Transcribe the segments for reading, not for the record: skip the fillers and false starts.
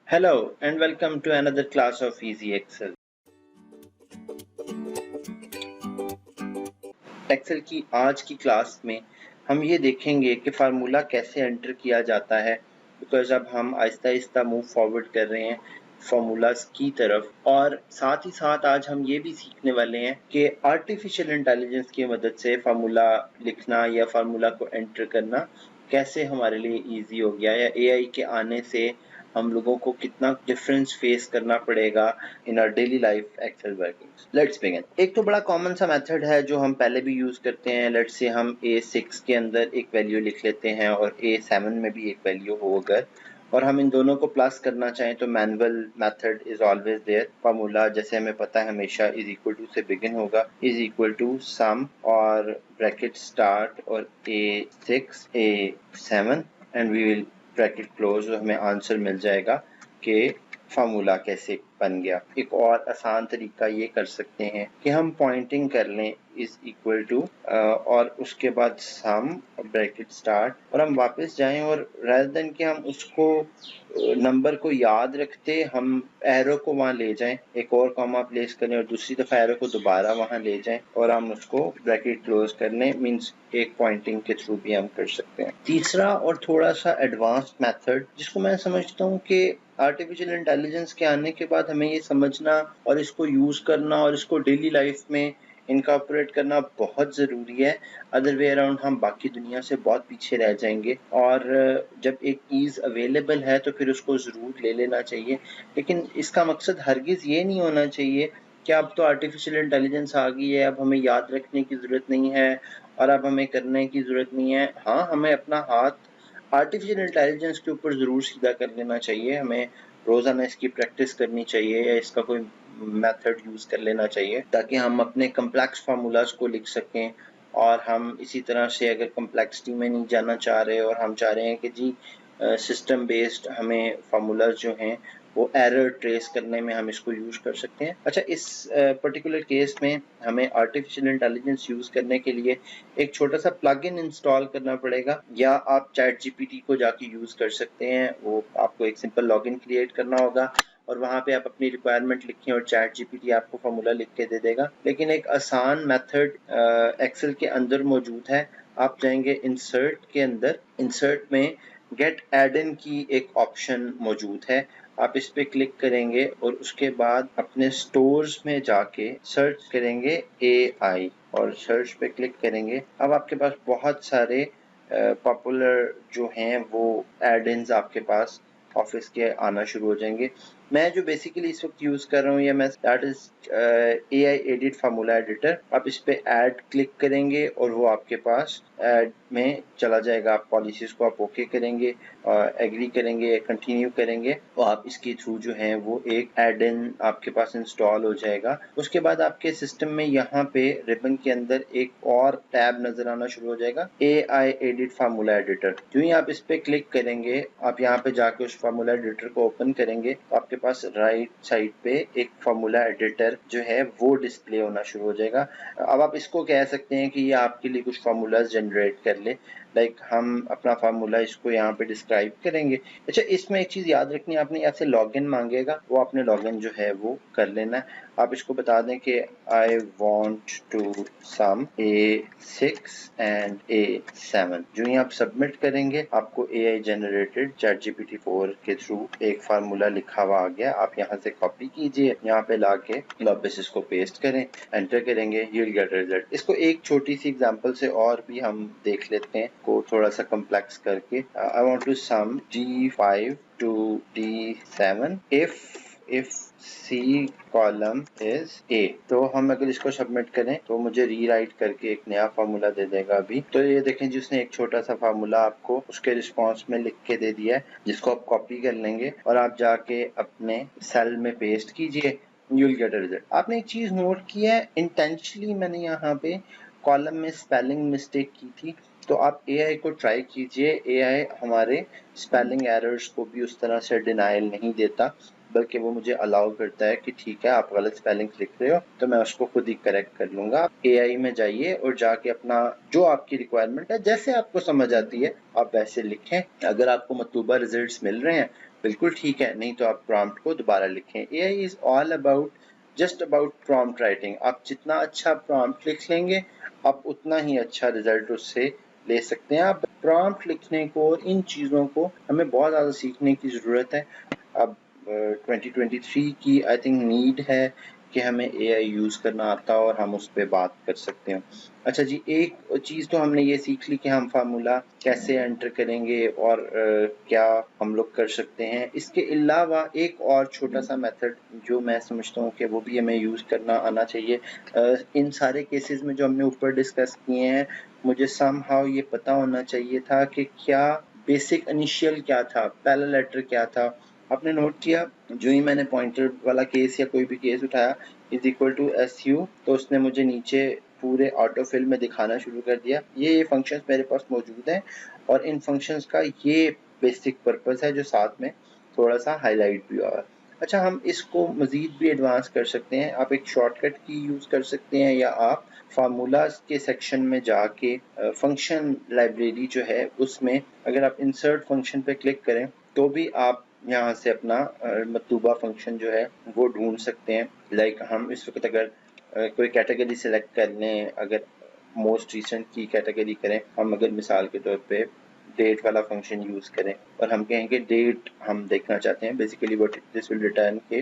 Hello and welcome to another class of Easy Excel. Excel की आज की class में हम ये देखेंगे कि फार्मूला कैसे एंटर किया जाता है, बिकॉज अब हम आहिस्ता आहिस्ता मूव फॉरवर्ड कर रहे हैं फार्मूलाज की तरफ। और साथ ही साथ आज हम ये भी सीखने वाले हैं कि आर्टिफिशियल इंटेलिजेंस की मदद से फार्मूला लिखना या फार्मूला को एंटर करना कैसे हमारे लिए इजी हो गया, या एआई के आने से हम लोगों को कितना डिफरेंस फेस करना पड़ेगा in our daily life Excel workings. Let's begin. एक तो बड़ा कॉमन सा मेथड है जो हम पहले भी यूज करते हैं। लेट्स से हम A6 के अंदर एक वैल्यू लिख लेते हैं और A7 में भी एक वैल्यू हो अगर, और हम इन दोनों को प्लस करना चाहें तो manual method is always there. Formula जैसे हमें पता है हमेशा इज इक्वल टू से बिगिन होगा, इज इक्वल टू सम और ब्रैकेट स्टार्ट और A6 A7 and we will bracket close, हमें आंसर मिल जाएगा कि फार्मूला कैसे बन गया। एक और आसान तरीका ये कर सकते हैं कि हम पॉइंटिंग कर लें इज इक्वल टू और उसके बाद सम ब्रैकेट स्टार्ट, और हम वापस जाएं और rather देन कि हम उसको नंबर को याद रखते हम एरो को वहां ले जाएं, एक और कॉमा प्लेस करें और दूसरी दफा एरो को दोबारा वहां ले जाएं और हम उसको ब्रैकेट क्लोज कर लें। मींस एक पॉइंटिंग के थ्रू भी हम कर सकते हैं। तीसरा और थोड़ा सा एडवांस्ड मेथड जिसको मैं समझता हूँ कि आर्टिफिशियल इंटेलिजेंस के आने के बाद हमें ये समझना और इसको यूज करना और इसको डेली लाइफ में इनकॉर्पोरेट करना बहुत ज़रूरी है। अदर वे अराउंड हम बाकी दुनिया से बहुत पीछे रह जाएंगे, और जब एक चीज़ अवेलेबल है तो फिर उसको ज़रूर ले लेना चाहिए। लेकिन इसका मकसद हरगिज़ ये नहीं होना चाहिए कि अब तो आर्टिफिशियल इंटेलिजेंस आ गई है, अब हमें याद रखने की ज़रूरत नहीं है और अब हमें करने की ज़रूरत नहीं है। हाँ, हमें अपना हाथ आर्टिफिशियल इंटेलिजेंस के ऊपर ज़रूर सीधा कर लेना चाहिए, हमें रोज़ाना इसकी प्रैक्टिस करनी चाहिए या इसका कोई मेथड यूज़ कर लेना चाहिए ताकि हम अपने कम्प्लेक्स फार्मूलाज को लिख सकें। और हम इसी तरह से अगर कम्प्लेक्सिटी में नहीं जाना चाह रहे और हम चाह रहे हैं कि जी सिस्टम बेस्ड हमें फार्मूलाज जो हैं वो एरर ट्रेस करने में हम इसको यूज कर सकते हैं। अच्छा, इस पर्टिकुलर केस में हमें आर्टिफिशियल इंटेलिजेंस यूज करने के लिए एक छोटा सा प्लग इन इंस्टॉल करना पड़ेगा, या आप चैट जीपीटी को जाके यूज कर सकते हैं। वो आपको एक सिंपल लॉगिन क्रिएट करना होगा और वहाँ पे आप अपनी रिक्वायरमेंट लिखें और चैट जीपीटी आपको फार्मूला लिख के दे देगा। लेकिन एक आसान मेथड एक्सेल के अंदर मौजूद है। आप जाएंगे इंसर्ट के अंदर, इंसर्ट में गेट एड इन की एक ऑप्शन मौजूद है, आप इस पे क्लिक करेंगे और उसके बाद अपने स्टोर्स में जाके सर्च करेंगे AI और सर्च पे क्लिक करेंगे। अब आपके पास बहुत सारे पॉपुलर जो हैं वो एड-इन्स आपके पास ऑफिस के आना शुरू हो जाएंगे। मैं जो बेसिकली इस वक्त यूज कर रहा हूँ, या मैं that is AI edit formula editor. आप इस पे ऐड क्लिक करेंगे और वो आपके पास ऐड में चला जाएगा। आप पॉलिसीज को आप ओके करेंगे, एग्री करेंगे, कंटिन्यू करेंगे, तो आप इसके थ्रू जो है वो एक एड इन आपके पास इंस्टॉल हो जाएगा। उसके बाद आपके सिस्टम में यहाँ पे रिबन के अंदर एक और टैब नजर आना शुरू हो जाएगा, AI एडिट फार्मूला एडिटर। जो ही आप इस पे क्लिक करेंगे, आप यहाँ पे जाके उस फार्मूला एडिटर को ओपन करेंगे तो आपके पास राइट साइड पे एक फार्मूला एडिटर जो है वो डिस्प्ले होना शुरू हो जाएगा। अब आप इसको कह सकते हैं कि ये आपके लिए कुछ फार्मूलाज जनरेट कर ले। लाइक हम अपना फार्मूला इसको यहाँ पे डिस्क्राइब करेंगे। अच्छा, इसमें एक चीज़ याद रखनी है, आपने यहाँ से लॉगिन मांगेगा, वो आपने लॉगिन जो है वो कर लेना है। आप इसको बता दें कि I want to sum A6 and A7। जो ही आप सबमिट करेंगे आपको AI जनरेटेड चैट GPT 4 के थ्रू एक फार्मूला लिखा हुआ आ गया। आप यहाँ से कॉपी कीजिए, यहाँ पे लाके वापस इसको पेस्ट करें, एंटर करेंगे, यू विल गेट रिजल्ट। इसको एक छोटी सी एग्जांपल से और भी हम देख लेते हैं, को थोड़ा सा कम्प्लेक्स करके। I want to sum D5 to D7 if C column is A। तो हम अगर इसको सबमिट करें तो मुझे रीराइट करके एक नया फार्मूला दे देगा अभी। तो ये देखें जिसने एक छोटा सा फार्मूला आपको उसके रिस्पॉन्स में लिख के दे दिया है, जिसको आप कॉपी कर लेंगे और आप जाके अपने सेल में पेस्ट कीजिए, you will get a result. आपने एक चीज नोट की है, इंटेंशनली मैंने यहाँ पे कॉलम में स्पेलिंग मिस्टेक की थी, तो आप AI को ट्राई कीजिए। AI हमारे स्पेलिंग एरर्स को भी उस तरह से डिनाइल नहीं देता, बल्कि वो मुझे अलाउ करता है कि ठीक है आप गलत स्पेलिंग लिख रहे हो तो मैं उसको खुद ही करेक्ट कर लूंगा। AI में जाइए और जाके अपना जो आपकी रिक्वायरमेंट है, जैसे आपको समझ आती है आप वैसे लिखें। अगर आपको मतलूबा रिजल्ट्स मिल रहे हैं बिल्कुल ठीक है, नहीं तो आप प्रॉम्प्ट को दोबारा लिखें। AI is all about just about prompt writing. आप जितना अच्छा प्रॉम्प्ट लिख लेंगे आप उतना ही अच्छा रिजल्ट उससे ले सकते हैं। आप प्रॉम्प्ट लिखने को और इन चीज़ों को हमें बहुत ज़्यादा सीखने की ज़रूरत है। अब 2023 की आई थिंक नीड है कि हमें AI यूज़ करना आता हो और हम उस पर बात कर सकते हैं। अच्छा जी, एक चीज़ तो हमने ये सीख ली कि हम फार्मूला कैसे एंटर करेंगे और क्या हम लोग कर सकते हैं। इसके अलावा एक और छोटा सा मेथड जो मैं समझता हूँ कि वो भी हमें यूज़ करना आना चाहिए। इन सारे केसेस में जो हमने ऊपर डिस्कस किए हैं, मुझे समहाउ ये पता होना चाहिए था कि क्या बेसिक इनिशियल क्या था, पहला लेटर क्या था। आपने नोट किया जो ही मैंने पॉइंटर वाला केस या कोई भी केस उठाया इज इक्वल टू SU, तो उसने मुझे नीचे पूरे ऑटो फिल में दिखाना शुरू कर दिया। ये फंक्शंस मेरे पास मौजूद हैं और इन फंक्शंस का ये बेसिक पर्पस है जो साथ में थोड़ा सा हाईलाइट भी हुआ है। अच्छा, हम इसको मज़ीद भी एडवांस कर सकते हैं। आप एक शॉर्टकट की यूज़ कर सकते हैं या आप फार्मूलाज के सेक्शन में जाके फंक्शन लाइब्रेरी जो है उसमें अगर आप इंसर्ट फंक्शन पे क्लिक करें तो भी आप यहाँ से अपना मतलूबा फंक्शन जो है वो ढूंढ सकते हैं। लाइक हम इस वक्त अगर कोई कैटेगरी सेलेक्ट कर लें, अगर मोस्ट रिसेंट की कैटेगरी करें, हम अगर मिसाल के तौर पे डेट वाला फंक्शन यूज़ करें और हम कहेंगे डेट हम देखना चाहते हैं, basically what this will return के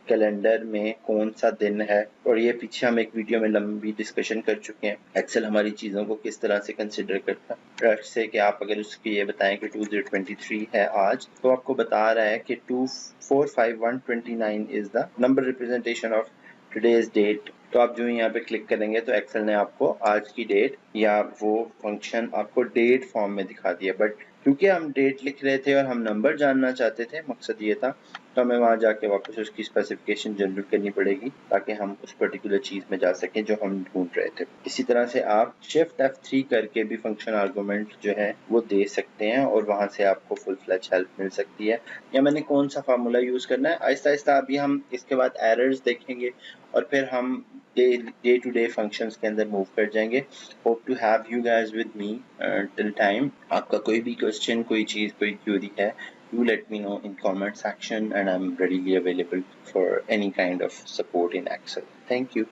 कैलेंडर में कौन सा दिन है। और ये पीछे हम एक वीडियो में लंबी डिस्कशन कर चुके हैं एक्सेल हमारी चीज़ों को किस तरह से कंसिडर करता है। से कि आप अगर उसकी ये बताएं कि 2023 है आज, तो आपको बता रहा है कि 245129 is the number representation of today's date. तो आप जो यहाँ पे क्लिक करेंगे तो एक्सेल ने आपको आज की डेट या वो फंक्शन आपको डेट फॉर्म में दिखा दिया। बट क्योंकि हम डेट लिख रहे थे और हम नंबर जानना चाहते थे, मकसद ये था, तो हमें वहाँ जाके वापस उसकी स्पेसिफिकेशन जनरेट करनी पड़ेगी ताकि हम उस पर्टिकुलर चीज़ में जा सकें जो हम ढूंढ रहे थे। इसी तरह से आप शिफ्ट F3 करके भी फंक्शन आर्गूमेंट जो है वो दे सकते हैं और वहाँ से आपको फुल फ्लैश हेल्प मिल सकती है। या मैंने कौन सा फार्मूला यूज़ करना है, आहिस्ता आहिस्ता अभी हम इसके बाद एरर्स देखेंगे और फिर हम डे टू डे फंक्शंस के अंदर मूव कर जाएंगे। Hope to have you guys with me till time. आपका कोई भी क्वेश्चन, कोई चीज़, कोई क्वेरी है, do let me know in comment section and I'm readily available for any kind of support in Excel. Thank you.